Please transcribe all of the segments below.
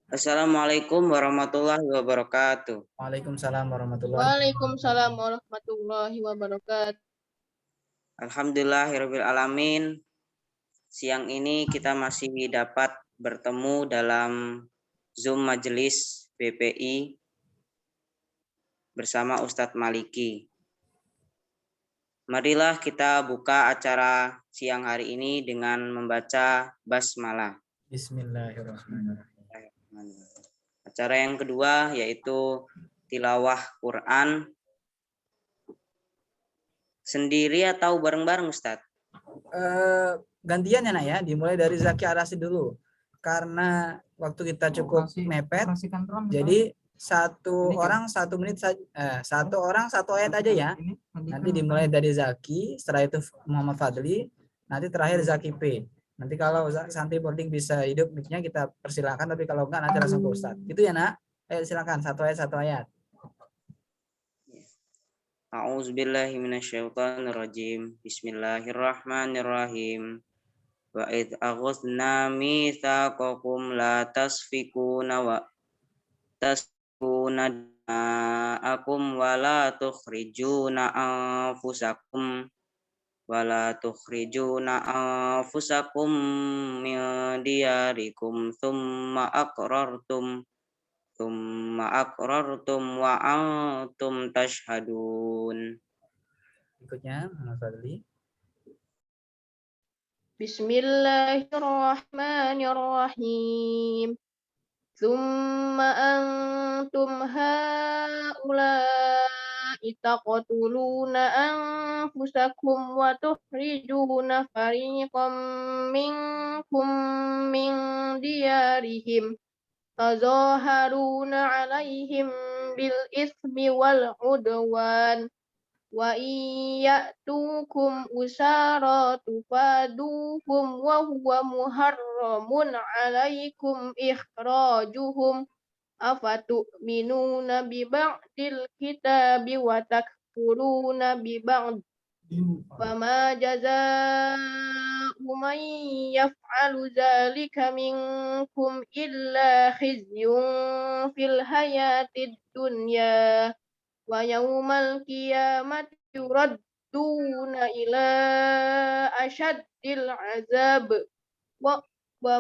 Assalamualaikum warahmatullahi wabarakatuh. Waalaikumsalam warahmatullahi wabarakatuh. Waalaikumsalam warahmatullahi wabarakatuh. Alhamdulillahirabbil alamin. Siang ini kita masih dapat bertemu dalam Zoom Majelis BPI bersama Ustadz Maliki. Marilah kita buka acara siang hari ini dengan membaca basmalah. Bismillahirrahmanirrahim. Acara yang kedua yaitu tilawah Quran. Sendiri atau bareng-bareng Ustadz? Gantian ya nak ya, dimulai dari Zaki Arasi dulu karena waktu kita cukup mepet, jadi satu orang 1 menit saja, satu orang 1 ayat aja ya. Nanti dimulai dari Zaki, setelah itu Muhammad Fadli, nanti terakhir Zaki P. Nanti kalau Santri Boarding bisa hidup mic-nya kita persilakan, tapi kalau enggak nanti langsung ke Ustadz. Itu ya nak, ayo silakan 1 ayat 1 ayat. A'udzubillahi minasyaitonirrajim. Bismillahirrahmanirrahim. Wa id aghadna mitsaqakum la tasfikuna dima'akum wa la tukhrijuna anfusakum min diyarikum thumma aqrartum wa antum tashhadun. Berikutnya Muhammad Fadli. Bismillahirrahmanirrahim. Tsumma antum haula'i taqtuluna anfusakum wa tukhrijuna fariqam minkum min diyarihim tazaharuna 'alaihim bil itsmi wal 'udwan wa iyyatukum usara tufaduhum wa huwa muharramun 'alaikum ikhrajuhum afatu'minuna bi ba'dil kitabi wa takfuruna bi ba'd fama jazaa'u man yaf'alu dzalika minkum illa khizyun fil hayatid dunya wa yaumal qiyamati yuradduna ila asyaddil azab wa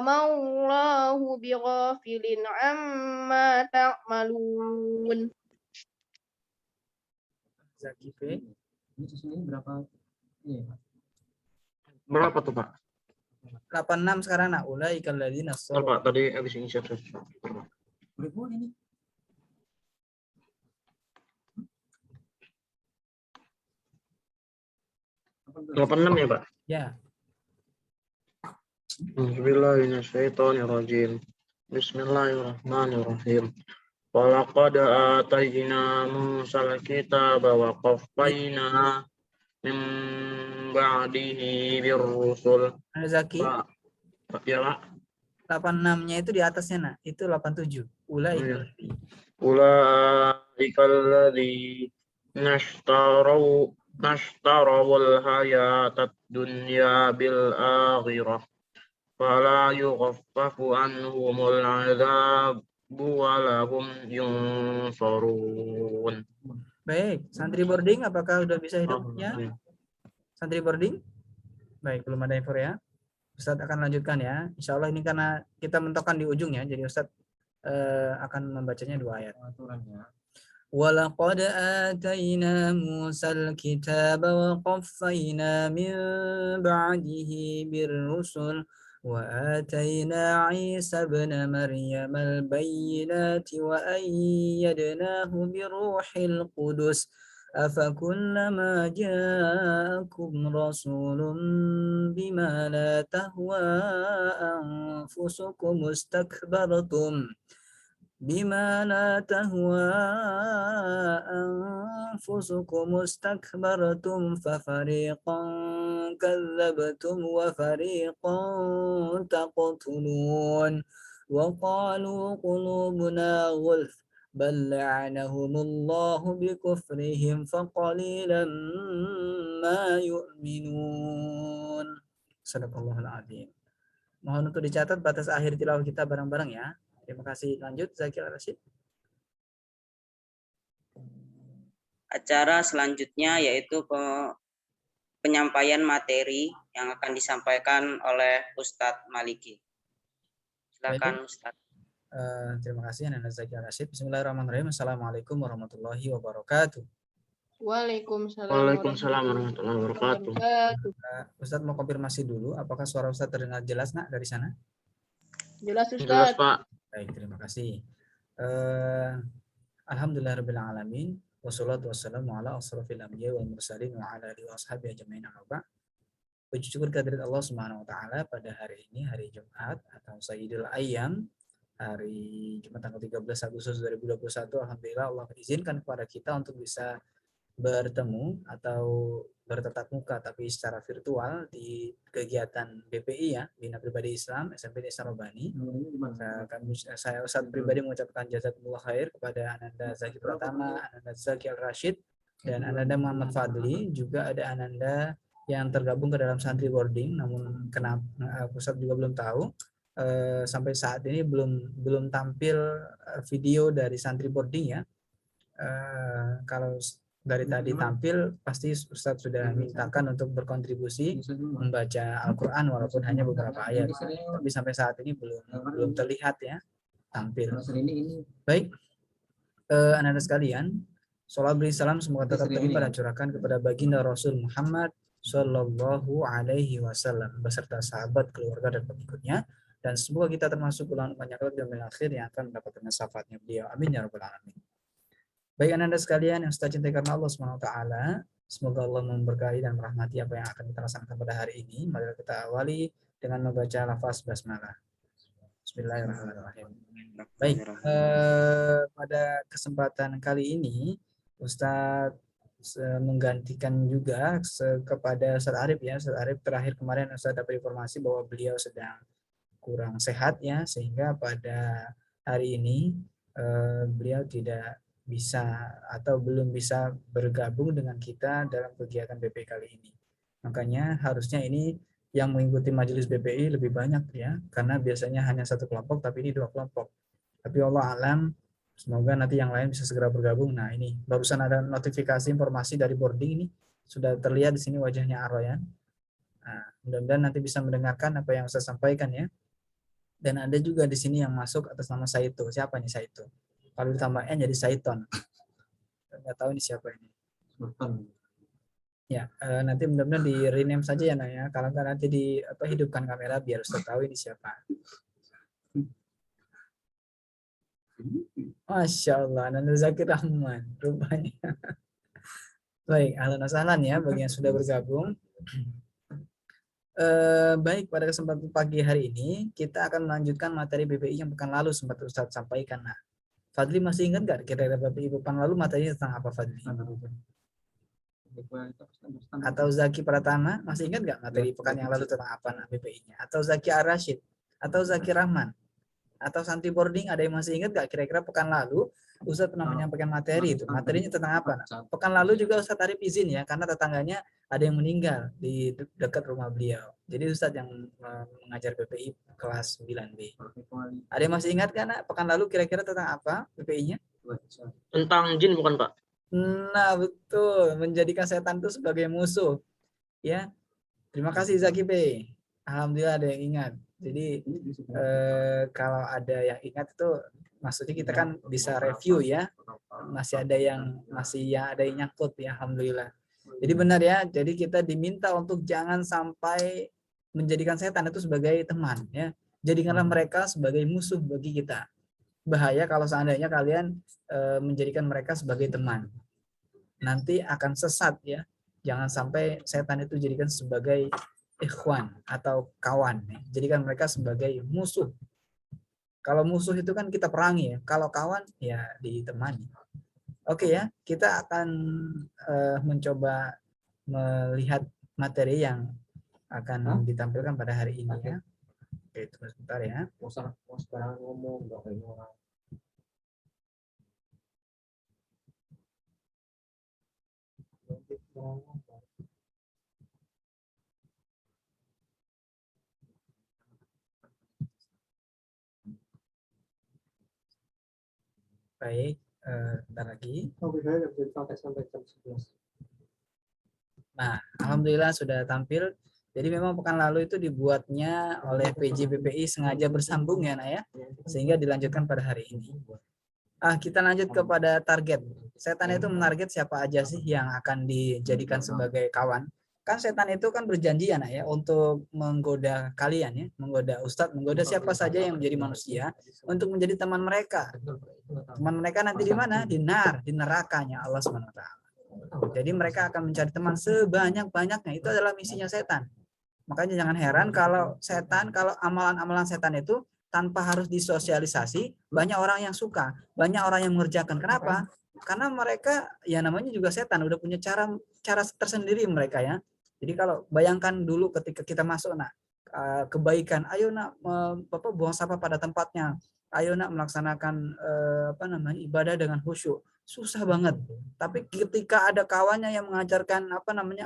maulahu bighafilin amma ta'malun. Zaki P. Ini berapa? Berapa tuh Pak? 86 sekarang nak. Ulaikal ladzina Pak tadi habis ini siapa? Ini. 86 ya Pak? Ya. Bismillahirrahmanirrahim. Bismillahirrahmanirrahim. Walaqad atayna Musal kitaba wa qaffayna min ba'dihi birrusul. Zaki. Pak, ya Pak. 86-nya itu di atasnya nak. Itu 87. Ulaikal ladzi nashtarawul hayatad dunya bil akhirah fala yughaffafu anhumul adzab wa lahum yunsarun. Baik, santri boarding apakah sudah bisa hidupnya? Santri boarding? Baik, belum ada info ya. Ustadz akan lanjutkan ya. Insya Allah ini karena kita mentokkan di ujung ya, jadi Ustadz akan membacanya 2 ayat. وَلَقَدْ آتَيْنَا مُوسَى الْكِتَابَ وَقَفَّيْنَا مِنْ بَعْدِهِ بِالرُّسُلِ وَآتَيْنَا عِيسَى ابْنَ مَرْيَمَ الْبَيِّنَاتِ وَأَيَّدْنَاهُ بِرُوحِ الْقُدُسِ أَفَكُلَّمَا جَاءَكُمْ رَسُولٌ بِمَا لَا تَهْوَى أَنفُسُكُمُ اسْتَكْبَرْتُمْ بما لا تهوى أنفسكم استكبرتم ففريقا كذبتم وفريقا تقتلون وقالوا قلوبنا غلف بل لعنهم الله بكفرهم فقليلا ما يؤمنون. Sadaqallahul adzim. Mohon untuk dicatat batas akhir tilawah kita bareng-bareng ya. Terima kasih. Lanjut Zaki Al-Rashid. Acara selanjutnya yaitu penyampaian materi yang akan disampaikan oleh Ustadz Maliki. Silakan Ustadz. Terima kasih Nana Zaki Al-Rashid. Bismillahirrahmanirrahim. Assalamualaikum warahmatullahi wabarakatuh. Waalaikumsalam Waalaikumsalam warahmatullahi wabarakatuh. Ustadz mau konfirmasi dulu, apakah suara Ustadz terdengar jelas nak dari sana? Jelas Jelas, Ustaz. Pak. Baik, terima kasih. Alhamdulillahirrahmanirrahim. Wassalatu wassalamu ala asrafil anbiya wal mursalin wa ala alihi wa ashabihi ajma'in amma ba'd. Puji syukur kehadirat Allah Subhanahu wa taala pada hari ini, hari Jumat atau Sayyidul Ayyam, hari Jumat tanggal 13 Agustus 2021. Alhamdulillah Allah izinkan kepada kita untuk bisa bertemu atau bertatap muka tapi secara virtual di kegiatan BPI ya, Bina Pribadi Islam SMP Desa Robani. Saya Ustadz pribadi mengucapkan jazakumullah khair kepada Ananda Zaki Pratama, Ananda Zaki Al-Rashid, dan Ananda Muhammad Fadli. Juga ada Ananda yang tergabung ke dalam santri boarding, namun kenapa Ustadz juga belum tahu. Sampai saat ini belum tampil video dari santri boarding ya. Kalau dari tadi tampil pasti Ustadz sudah mintakan untuk berkontribusi membaca Al-Quran walaupun hanya beberapa ayat, tapi sampai saat ini belum terlihat ya tampil. Baik, anak-anak sekalian, sholawat beri salam semoga tetap terlimpah dan curahkan kepada baginda Rasul Muhammad Shallallahu Alaihi Wasallam beserta sahabat, keluarga dan pengikutnya, dan semoga kita termasuk ulang banyak dan akhir yang akan mendapatkan syafaatnya beliau. Amin ya rabbal alamin. Baik anak-anak sekalian yang saya cintai karena Allah SWT, semoga Allah memberkahi dan merahmati apa yang akan kita laksanakan pada hari ini. Mari kita awali dengan membaca lafaz basmalah. Bismillahirrahmanirrahim. Baik, pada kesempatan kali ini Ustadz menggantikan juga kepada Ustadz Arif ya. Ustadz Arif terakhir kemarin Ustadz dapat informasi bahwa beliau sedang kurang sehat ya, sehingga pada hari ini beliau tidak bisa atau belum bisa bergabung dengan kita dalam kegiatan BPI kali ini. Makanya harusnya ini yang mengikuti majelis BPI lebih banyak ya, karena biasanya hanya satu kelompok tapi ini 2 kelompok. Tapi Allah alam, semoga nanti yang lain bisa segera bergabung. Nah ini barusan ada notifikasi informasi dari boarding ini, sudah terlihat di sini wajahnya Aroyan. Nah, mudah-mudahan nanti bisa mendengarkan apa yang saya sampaikan ya. Dan ada juga di sini yang masuk atas nama Saito. Siapa nih Saito? Kalau ditambah N jadi Saiton. Nggak tahu ini siapa ini. Ya, nanti mudah-mudahan di rename saja ya Naya. Kalau nggak nanti hidupkan kamera biar Ustaz tahu ini siapa. Masya Allah, Nanda Zakir Rahman rupanya. Baik, ahlan wa sahlan ya bagi yang sudah bergabung. Baik, pada kesempatan pagi hari ini kita akan melanjutkan materi BPI yang pekan lalu sempat Ustaz sampaikan. Nah, Fadli masih ingat nggak kira-kira BPI pekan lalu materinya tentang apa Fadli? Atau Zaki Pratama masih ingat nggak materi pekan yang lalu tentang apa BPI-nya? Atau Zaki Ar-Rashid? Atau Zaki Rahman? Atau Santi Boarding ada yang masih ingat nggak kira-kira pekan lalu Ustadz pernah menyampaikan materi itu? Materinya tentang apa? Pekan lalu juga Ustadz Arif izin ya, karena tetangganya ada yang meninggal di dekat rumah beliau. Jadi Ustadz yang mengajar BPI kelas 9B. Ada yang masih ingat kan pekan lalu kira-kira tentang apa BPI-nya? Tentang jin bukan Pak? Nah betul, menjadikan setan itu sebagai musuh. Ya, terima kasih Zaki B. Alhamdulillah ada yang ingat. Jadi kalau ada yang ingat itu maksudnya kita kan bisa review ya. Masih ada yang nyangkut ya, alhamdulillah. Jadi benar ya. Jadi kita diminta untuk jangan sampai menjadikan setan itu sebagai teman ya. Jadikanlah mereka sebagai musuh bagi kita. Bahaya kalau seandainya kalian menjadikan mereka sebagai teman. Nanti akan sesat ya. Jangan sampai setan itu jadikan sebagai ikhwan atau kawan. Jadikan mereka sebagai musuh. Kalau musuh itu kan kita perangi ya. Kalau kawan ya ditemani. Oke ya, kita akan mencoba melihat materi yang akan ditampilkan pada hari ini ya. Oke, tunggu sebentar ya. Baik, bentar lagi. Oke, saya nggak bisa dipakai sampai jam 11. Nah, alhamdulillah sudah tampil. Jadi memang pekan lalu itu dibuatnya oleh PJ BPI sengaja bersambung ya, Nak ya, sehingga dilanjutkan pada hari ini. Kita lanjut kepada target. Setan itu menarget siapa aja sih yang akan dijadikan sebagai kawan? Kan setan itu kan berjanji ya, Nak ya, untuk menggoda kalian ya, menggoda ustadz, menggoda siapa saja yang menjadi manusia untuk menjadi teman mereka. Teman mereka nanti di mana? Di nerakanya Allah SWT. Jadi mereka akan mencari teman sebanyak-banyaknya. Itu adalah misinya setan. Makanya jangan heran kalau amalan-amalan setan itu tanpa harus disosialisasi, banyak orang yang suka, banyak orang yang mengerjakan. Kenapa? Karena mereka ya namanya juga setan, udah punya cara tersendiri mereka ya. Jadi kalau bayangkan dulu ketika kita masuk kebaikan, ayo Bapak buang sampah pada tempatnya. Ayo melaksanakan ibadah dengan khusyuk. Susah banget. Tapi ketika ada kawannya yang mengajarkan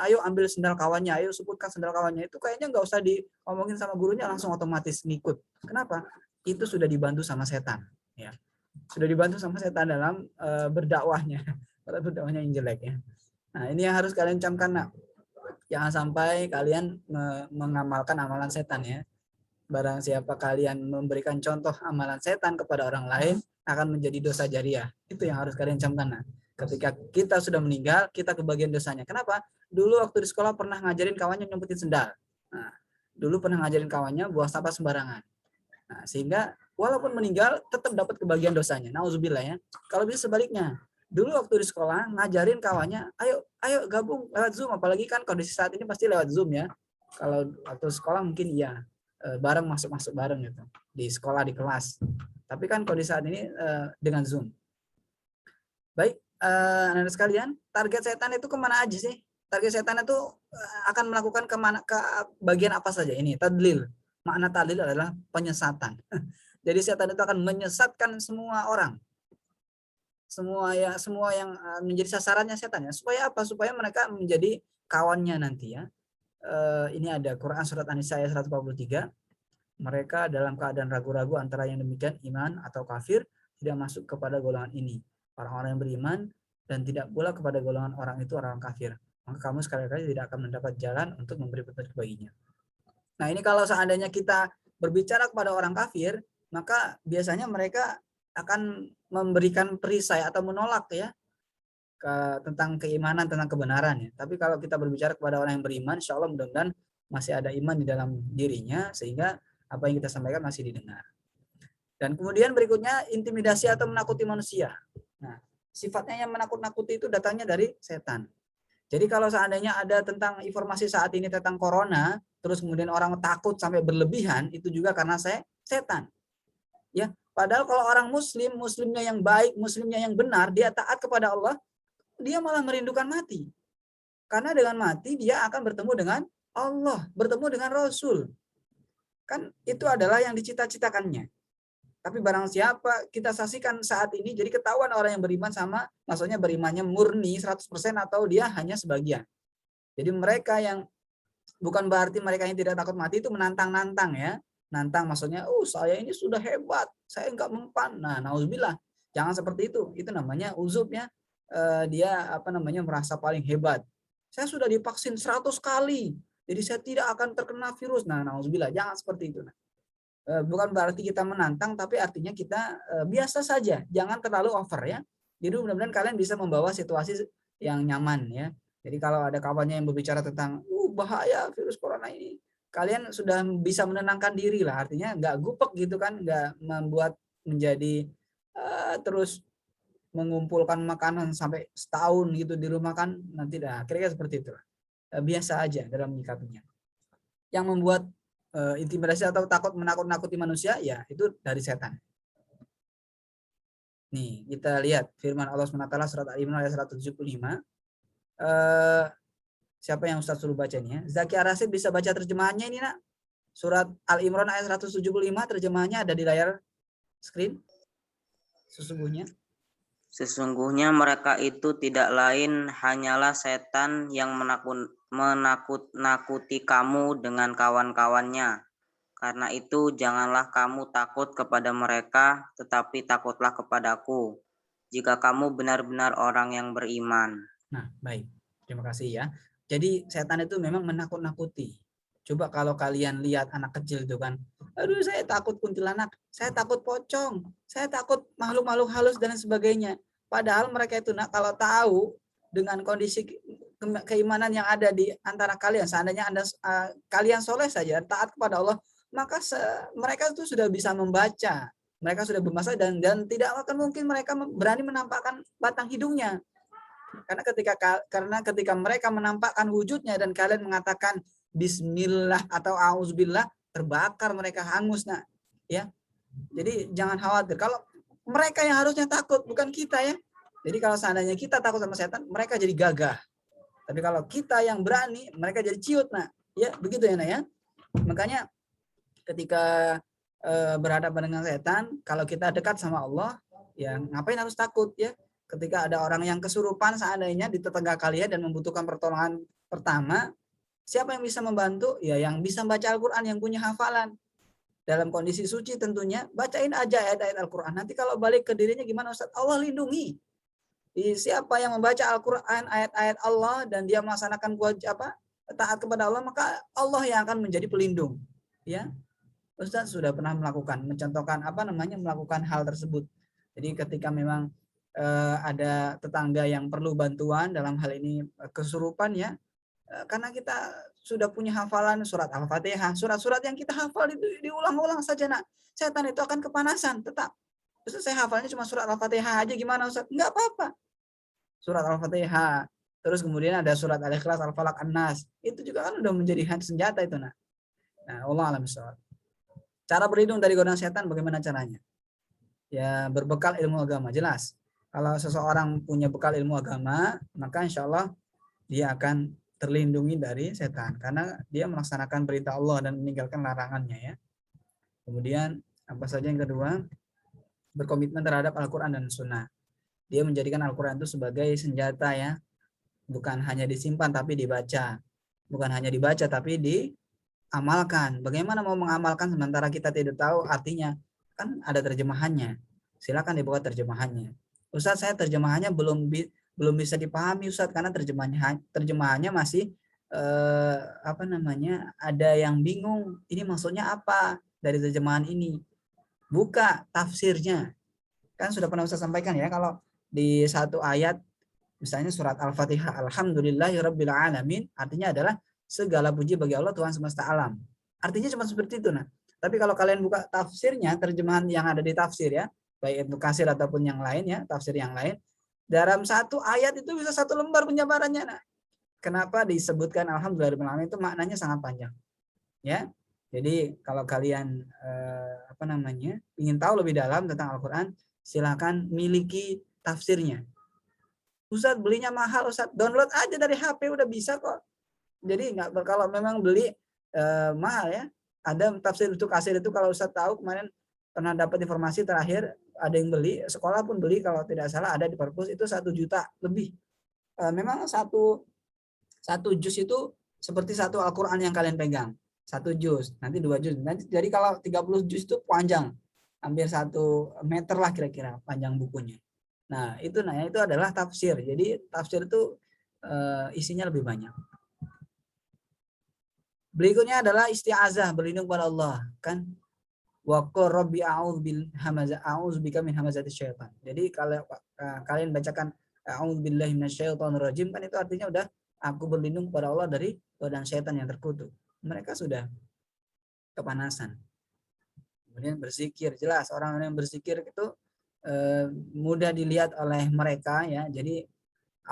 ayo ambil sendal kawannya, ayo sebutkan sendal kawannya, itu kayaknya nggak usah diomongin sama gurunya, langsung otomatis ngikut. Kenapa? Itu sudah dibantu sama setan, ya. Sudah dibantu sama setan dalam berdakwahnya, berdakwahnya yang jelek ya. Nah, ini yang harus kalian camkan, Nak. Jangan sampai kalian mengamalkan amalan setan ya. Barang siapa kalian memberikan contoh amalan setan kepada orang lain, akan menjadi dosa jariah. Itu yang harus kalian camkan. Nah, ketika kita sudah meninggal, kita kebagian dosanya. Kenapa? Dulu waktu di sekolah pernah ngajarin kawannya nyumpetin sendal. Nah, dulu pernah ngajarin kawannya buang sampah sembarangan. Nah, sehingga walaupun meninggal tetap dapat kebagian dosanya. Nauzubillah ya. Kalau bisa sebaliknya. Dulu waktu di sekolah ngajarin kawannya, ayo gabung lewat Zoom, apalagi kan kondisi saat ini pasti lewat Zoom ya. Kalau waktu sekolah mungkin iya, bareng masuk bareng gitu di sekolah di kelas. Tapi kan kondisi saat ini dengan Zoom. Baik, anak-anak sekalian, target setan itu kemana aja sih? Target setan itu akan melakukan ke bagian apa saja? Ini tadlil. Makna tadlil adalah penyesatan. Jadi setan itu akan menyesatkan semua orang. Semua yang menjadi sasarannya setan ya. Supaya apa? Supaya mereka menjadi kawannya nanti ya. Ini ada Quran surat An-Nisa ayat 143. Mereka dalam keadaan ragu-ragu antara yang demikian iman atau kafir, tidak masuk kepada golongan ini, orang-orang yang beriman, dan tidak pula kepada golongan orang itu orang kafir. Maka kamu sekali-kali tidak akan mendapat jalan untuk memberi petunjuk baginya. Nah, ini kalau seandainya kita berbicara kepada orang kafir, maka biasanya mereka akan memberikan perisai atau menolak ya tentang keimanan, tentang kebenaran ya. Tapi kalau kita berbicara kepada orang yang beriman, insya Allah mudah-mudahan masih ada iman di dalam dirinya, sehingga apa yang kita sampaikan masih didengar. Dan kemudian berikutnya intimidasi atau menakuti manusia. Nah, sifatnya yang menakut-nakuti itu datangnya dari setan. Jadi kalau seandainya ada tentang informasi saat ini tentang corona, terus kemudian orang takut sampai berlebihan, itu juga karena setan. Ya, padahal kalau orang muslimnya yang baik, muslimnya yang benar, dia taat kepada Allah, dia malah merindukan mati. Karena dengan mati dia akan bertemu dengan Allah, bertemu dengan Rasul. Kan itu adalah yang dicita-citakannya. Tapi barang siapa kita saksikan saat ini, jadi ketahuan orang yang beriman sama, maksudnya berimannya murni 100% atau dia hanya sebagian. Jadi mereka yang, bukan berarti mereka yang tidak takut mati itu menantang-nantang ya. Nantang maksudnya, saya ini sudah hebat, saya enggak mempan. Nah, nauzubillah. Jangan seperti itu. Itu namanya uzub ya. Dia merasa paling hebat. Saya sudah divaksin 100 kali. Jadi saya tidak akan terkena virus. Nah, nauzubillah, jangan seperti itu. Bukan berarti kita menantang, tapi artinya kita biasa saja, jangan terlalu over ya. Jadi mudah-mudahan kalian bisa membawa situasi yang nyaman ya. Jadi kalau ada kawannya yang berbicara tentang bahaya virus corona ini, kalian sudah bisa menenangkan diri lah. Artinya nggak gupek gitu kan, nggak membuat menjadi terus mengumpulkan makanan sampai setahun gitu di rumah kan, nanti kira-kira seperti itu. Biasa aja dalam menyikapinya. Yang membuat intimidasi atau takut menakut-nakuti manusia ya itu dari setan. Nih, kita lihat firman Allah SWT surat Al-Imran ayat 175. Siapa yang Ustaz suruh baca ini ya? Zaki Arasid bisa baca terjemahannya ini, Nak? Surat Al-Imran ayat 175, terjemahannya ada di layar screen. Sesungguhnya mereka itu tidak lain hanyalah setan yang menakut-nakuti kamu dengan kawan-kawannya. Karena itu janganlah kamu takut kepada mereka, tetapi takutlah kepadaku. jika kamu benar-benar orang yang beriman. Nah, baik. Terima kasih ya. Jadi setan itu memang menakut-nakuti. Coba kalau kalian lihat anak kecil itu kan, aduh saya takut kuntilanak, saya takut pocong, saya takut makhluk-makhluk halus dan sebagainya. Padahal mereka itu kalau tahu dengan kondisi keimanan yang ada di antara kalian, seandainya kalian soleh saja, taat kepada Allah, maka mereka itu sudah bisa membaca, mereka sudah bermasa dan tidak akan mungkin mereka berani menampakkan batang hidungnya. Karena ketika mereka menampakkan wujudnya dan kalian mengatakan bismillah atau auzubillah, terbakar mereka, hangus nak. Ya. Jadi jangan khawatir. Kalau mereka yang harusnya takut, bukan kita ya. Jadi kalau seandainya kita takut sama setan, mereka jadi gagah. Tapi kalau kita yang berani, mereka jadi ciut nak. Ya, begitu ya nak ya. Makanya ketika berhadapan dengan setan, kalau kita dekat sama Allah, ya ngapain harus takut ya? Ketika ada orang yang kesurupan seandainya di tetangga kalian dan membutuhkan pertolongan pertama, siapa yang bisa membantu? Ya yang bisa baca Al-Quran, yang punya hafalan. Dalam kondisi suci tentunya, bacain aja ayat-ayat Al-Quran. Nanti kalau balik ke dirinya gimana Ustaz? Allah lindungi. Siapa yang membaca Al-Quran, ayat-ayat Allah, dan dia melaksanakan taat kepada Allah, maka Allah yang akan menjadi pelindung. Ya, Ustaz sudah pernah mencontohkan melakukan hal tersebut. Jadi ketika memang ada tetangga yang perlu bantuan dalam hal ini kesurupan ya, karena kita sudah punya hafalan surat Al-Fatihah, surat-surat yang kita hafal itu diulang-ulang saja nak, setan itu akan kepanasan tetap. Ustaz saya hafalnya cuma surat Al-Fatihah aja, gimana Ustaz? Enggak apa-apa. Surat Al-Fatihah, terus kemudian ada surat Al-Ikhlas, Al-Falaq, An-Nas, itu juga kan udah menjadi senjata itu nak. Nah, Allah alam shawab. Cara berlindung dari godaan setan bagaimana caranya? Ya berbekal ilmu agama, jelas. Kalau seseorang punya bekal ilmu agama, maka insya Allah dia akan terlindungi dari setan. Karena dia melaksanakan perintah Allah dan meninggalkan larangannya ya. Kemudian apa saja yang kedua? Berkomitmen terhadap Al-Quran dan Sunnah. Dia menjadikan Al-Quran itu sebagai senjata ya. Bukan hanya disimpan tapi dibaca. Bukan hanya dibaca tapi diamalkan. Bagaimana mau mengamalkan sementara kita tidak tahu artinya? Kan ada terjemahannya. Silakan dibuka terjemahannya. Ustaz saya terjemahannya belum bisa dipahami Ustaz, karena terjemahannya masih ada yang bingung ini maksudnya apa dari terjemahan ini. Buka tafsirnya. Kan sudah pernah Ustaz sampaikan ya, kalau di satu ayat misalnya surat Al-Fatihah, alhamdulillahirabbil alamin, artinya adalah segala puji bagi Allah Tuhan semesta alam. Artinya cuma seperti itu nah. Tapi kalau kalian buka tafsirnya, terjemahan yang ada di tafsir ya, baik Ibnu Katsir ataupun yang lain ya, tafsir yang lain, dalam satu ayat itu bisa satu lembar penjabarannya. Nah, kenapa disebutkan alhamdulillahirabbil alamin itu maknanya sangat panjang. Ya. Jadi kalau kalian ingin tahu lebih dalam tentang Al-Qur'an, silakan miliki tafsirnya. Ustaz belinya mahal Ustaz, download aja dari HP udah bisa kok. Jadi kalau memang beli mahal ya. Ada tafsir Ibnu Katsir itu kalau Ustaz tahu kemarin pernah dapat informasi terakhir ada yang beli, sekolah pun beli kalau tidak salah ada di perpus itu 1 juta lebih. Memang satu juz itu seperti satu Al-Quran yang kalian pegang. 1 juz, nanti 2 juz. Nanti, jadi kalau 30 juz itu panjang. Hampir 1 meter lah kira-kira panjang bukunya. Nah, itu adalah tafsir. Jadi tafsir itu isinya lebih banyak. Berikutnya adalah isti'azah, berlindung pada Allah, kan? Wa qur rabbi a'udzubika min hamazatis syaitan. Jadi kalau kalian bacakan a'udzubillahi minasyaitonirrajim, kan itu artinya udah aku berlindung kepada Allah dari godaan syaitan yang terkutuk. Mereka sudah kepanasan. Kemudian berzikir, jelas orang yang berzikir itu mudah dilihat oleh mereka ya. Jadi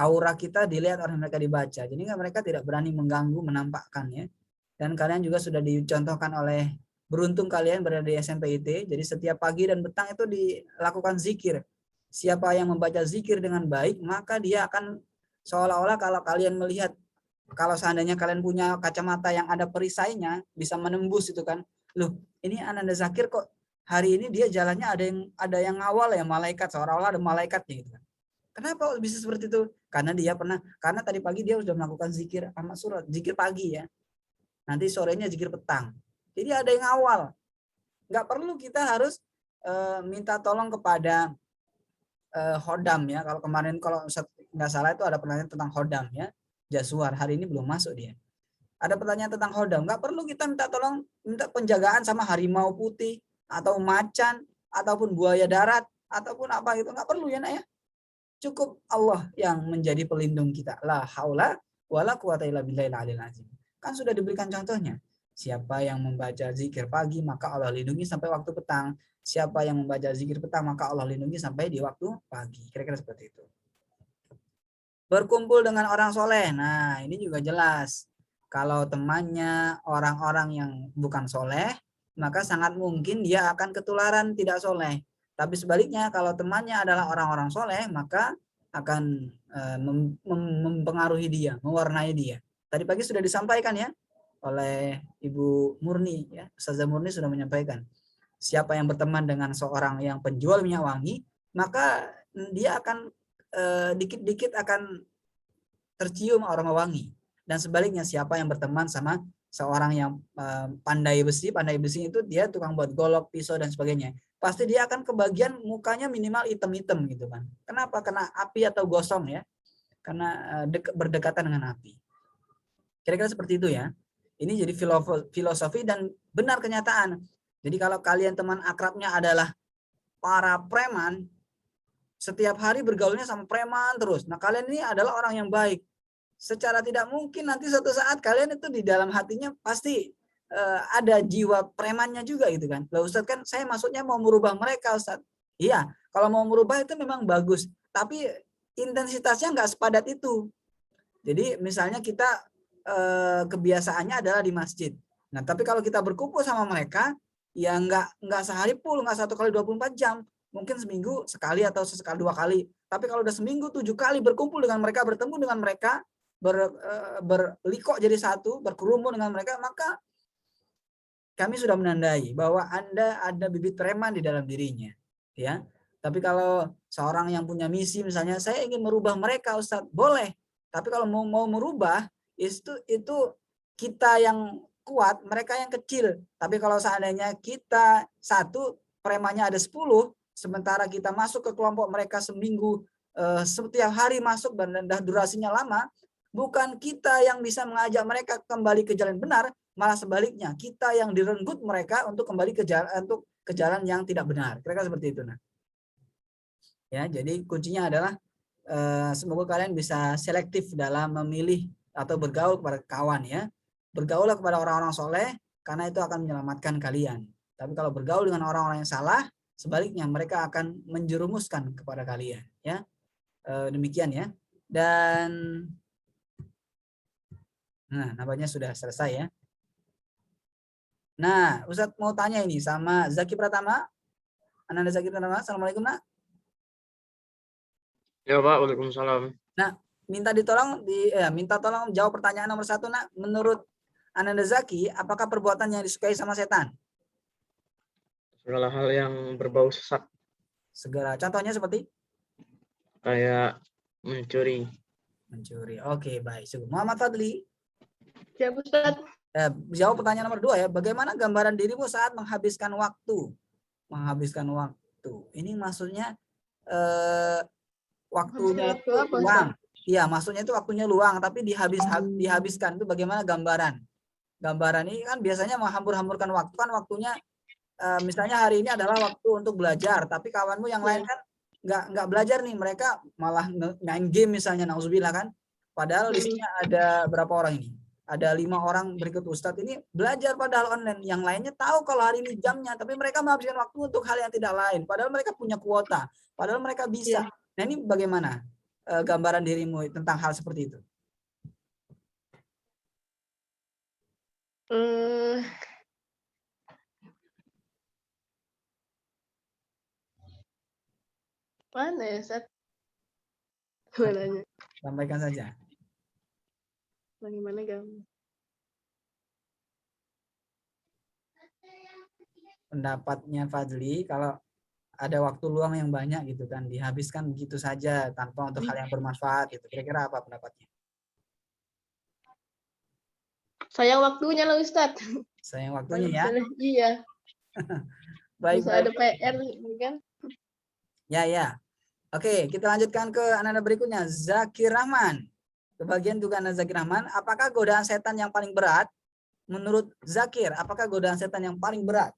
aura kita dilihat oleh mereka dibaca. Jadi mereka tidak berani mengganggu, menampakkan ya. Dan kalian juga sudah dicontohkan oleh beruntung kalian berada di SMP IT. Jadi setiap pagi dan petang itu dilakukan zikir. Siapa yang membaca zikir dengan baik, maka dia akan seolah-olah kalau kalian melihat, kalau seandainya kalian punya kacamata yang ada perisainya, bisa menembus itu kan. Loh, ini Ananda Zakir kok hari ini dia jalannya ada yang ngawal ya, malaikat, seolah-olah ada malaikatnya gitu kan. Kenapa bisa seperti itu? Karena tadi pagi dia sudah melakukan zikir sama surat, zikir pagi ya. Nanti sorenya zikir petang. Jadi ada yang awal. Nggak perlu kita harus minta tolong kepada hodam ya. Kalau kemarin kalau nggak salah itu ada pertanyaan tentang hodam ya. Jasuar hari ini belum masuk dia. Ada pertanyaan tentang hodam. Nggak perlu kita minta penjagaan sama harimau putih atau macan ataupun buaya darat ataupun apa gitu. Nggak perlu ya nak ya. Cukup Allah yang menjadi pelindung kita. La haula wala quwata illa billahil aliyil azim. Kan sudah diberikan contohnya. Siapa yang membaca zikir pagi maka Allah lindungi sampai waktu petang. Siapa yang membaca zikir petang maka Allah lindungi sampai di waktu pagi. Kira-kira seperti itu. Berkumpul dengan orang soleh. Nah, ini juga jelas. Kalau temannya orang-orang yang bukan soleh, maka sangat mungkin dia akan ketularan tidak soleh. Tapi sebaliknya, kalau temannya adalah orang-orang soleh, maka akan mempengaruhi dia, mewarnai dia. Tadi pagi sudah disampaikan ya oleh Ibu Murni, ya, Ustazah Murni sudah menyampaikan. Siapa yang berteman dengan seorang yang penjual minyak wangi, maka dia akan dikit-dikit akan tercium aroma wangi. Dan sebaliknya siapa yang berteman sama seorang yang pandai besi itu dia tukang buat golok, pisau dan sebagainya. Pasti dia akan kebagian mukanya minimal hitam-hitam gitu kan. Kenapa? Kena api atau gosong ya. Karena berdekatan dengan api. Kira-kira seperti itu ya. Ini jadi filosofi dan benar kenyataan. Jadi kalau kalian teman akrabnya adalah para preman, setiap hari bergaulnya sama preman terus. Nah, kalian ini adalah orang yang baik. Secara tidak mungkin nanti suatu saat kalian itu di dalam hatinya pasti ada jiwa premannya juga gitu kan. Lah Ustadz kan saya maksudnya mau merubah mereka Ustadz. Iya, kalau mau merubah itu memang bagus. Tapi intensitasnya nggak sepadat itu. Jadi misalnya kita kebiasaannya adalah di masjid. Nah, tapi kalau kita berkumpul sama mereka, ya nggak sehari full, nggak 1 kali 24 jam. Mungkin seminggu sekali atau sesekali 2 kali. Tapi kalau udah seminggu 7 kali berkumpul dengan mereka, bertemu dengan mereka, berlikok jadi satu, berkerumun dengan mereka, maka kami sudah menandai bahwa Anda ada bibit preman di dalam dirinya. Ya. Tapi kalau seorang yang punya misi, misalnya saya ingin merubah mereka, Ustadz, boleh. Tapi kalau mau merubah, itu kita yang kuat, mereka yang kecil. Tapi kalau seandainya kita satu, premannya ada 10, sementara kita masuk ke kelompok mereka seminggu, setiap hari masuk dan durasinya lama, bukan kita yang bisa mengajak mereka kembali ke jalan benar, malah sebaliknya kita yang direnggut mereka untuk kembali ke jalan yang tidak benar. Kira-kira seperti itu. Nah, ya, jadi kuncinya adalah semoga kalian bisa selektif dalam memilih atau bergaul kepada kawan ya. Bergaul kepada orang-orang soleh karena itu akan menyelamatkan kalian. Tapi kalau bergaul dengan orang-orang yang salah, sebaliknya mereka akan menjerumuskan kepada kalian ya. Demikian ya. Dan nah, nampaknya sudah selesai ya. Nah, Ustadz mau tanya ini sama Zaki Pratama. Ananda Zaki Pratama, Assalamualaikum nak. Ya Pak, waalaikumsalam. Nah, minta tolong jawab pertanyaan nomor 1 nak. Menurut Ananda Zaki, apakah perbuatan yang disukai sama setan? Segala hal yang berbau sesat. Segala. Contohnya seperti? Kayak mencuri. Mencuri. Oke, baik. Muhammad Fadli. Siap Ustadz. Jawab pertanyaan nomor 2 ya. Bagaimana gambaran dirimu saat menghabiskan waktu? Menghabiskan waktu. Ini maksudnya waktunya itu luang. Iya, maksudnya itu waktunya luang, tapi dihabiskan itu bagaimana gambaran? Gambaran ini kan biasanya menghambur-hamburkan waktu kan waktunya misalnya hari ini adalah waktu untuk belajar, tapi kawanmu yang lain kan nggak belajar nih, mereka malah main game misalnya, nauzubillah kan. Padahal di sini ada berapa orang ini? Ada 5 orang berikut Ustadz ini belajar padahal online. Yang lainnya tahu kalau hari ini jamnya, tapi mereka menghabiskan waktu untuk hal yang tidak lain. Padahal mereka punya kuota, padahal mereka bisa. Nah ini bagaimana gambaran dirimu tentang hal seperti itu? Mana ya Ustadz? Mananya? Sampaikan saja. Bagaimana gambar? Pendapatnya Fadli, kalau ada waktu luang yang banyak gitu kan, dihabiskan begitu saja tanpa untuk hal yang bermanfaat gitu. Kira-kira apa pendapatnya? Sayang waktunya lah Ustadz. Sayang waktunya ya. Iya. Baik, Bisa ada PR kan? Ya. Oke, kita lanjutkan ke anak-anak berikutnya. Zakir Rahman. Kebagian juga anak Zakir Rahman. Apakah godaan setan yang paling berat? Menurut Zakir, apakah godaan setan yang paling berat?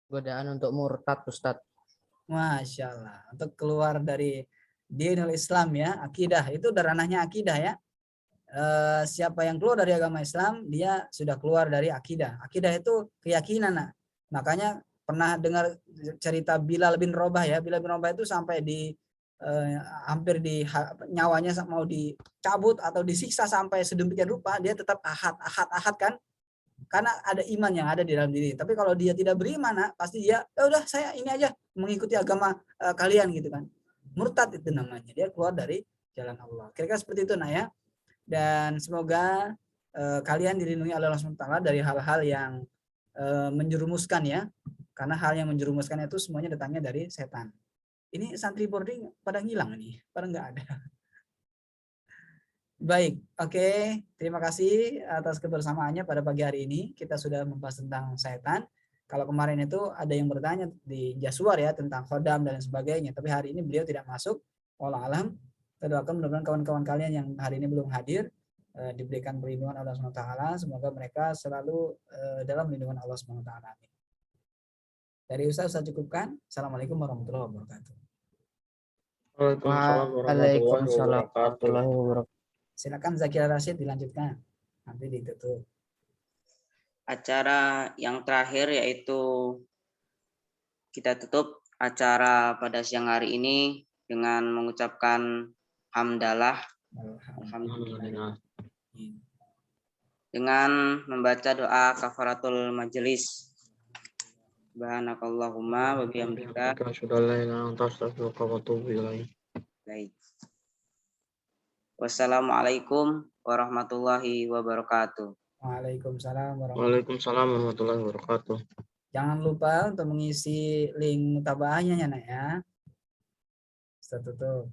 Godaan untuk murtad, Ustadz. Masya Allah. Untuk keluar dari dinul Islam ya, akidah. Itu udah ranahnya akidah ya. Siapa yang keluar dari agama Islam, dia sudah keluar dari akidah. Akidah itu keyakinan. Nah. Makanya pernah dengar cerita Bilal bin Rabah ya. Bilal bin Rabah itu sampai di hampir di nyawanya mau dicabut atau disiksa sampai sedemikian rupa, dia tetap ahad kan, karena ada iman yang ada di dalam diri. Tapi kalau dia tidak beriman, nah, pasti dia ya udah saya ini aja mengikuti agama kalian gitu kan. Murtad itu namanya, dia keluar dari jalan Allah. Kira-kira seperti itu nah ya. Dan semoga kalian dilindungi oleh Allah SWT dari hal-hal yang menjerumuskan ya, karena hal yang menjerumuskan itu semuanya datangnya dari setan. Ini santri boarding pada ngilang nih, pada nggak ada. Baik, oke. Terima kasih atas kebersamaannya pada pagi hari ini. Kita sudah membahas tentang setan. Kalau kemarin itu ada yang bertanya di Jaswar ya tentang khodam dan sebagainya, tapi hari ini beliau tidak masuk. Wallahu alam. Kita doakan mudah-mudahan kawan-kawan kalian yang hari ini belum hadir diberikan perlindungan Allah SWT. Semoga mereka selalu dalam lindungan Allah SWT. Dari Ustaz cukupkan. Assalamualaikum warahmatullahi wabarakatuh. Waalaikumsalam warahmatullahi wabarakatuh. Silakan Zakir Rashid dilanjutkan. Nanti ditutup. Acara yang terakhir yaitu kita tutup acara pada siang hari ini dengan mengucapkan hamdalah. Alhamdulillah. Dengan membaca doa kafaratul majelis. Subhanakallahumma wa bihamdika. Baik. Wassalamualaikum warahmatullahi wabarakatuh. Waalaikumsalam warahmatullahi wabarakatuh. Jangan lupa untuk mengisi link mutaba'ahnya ya, Nak ya. Tutup.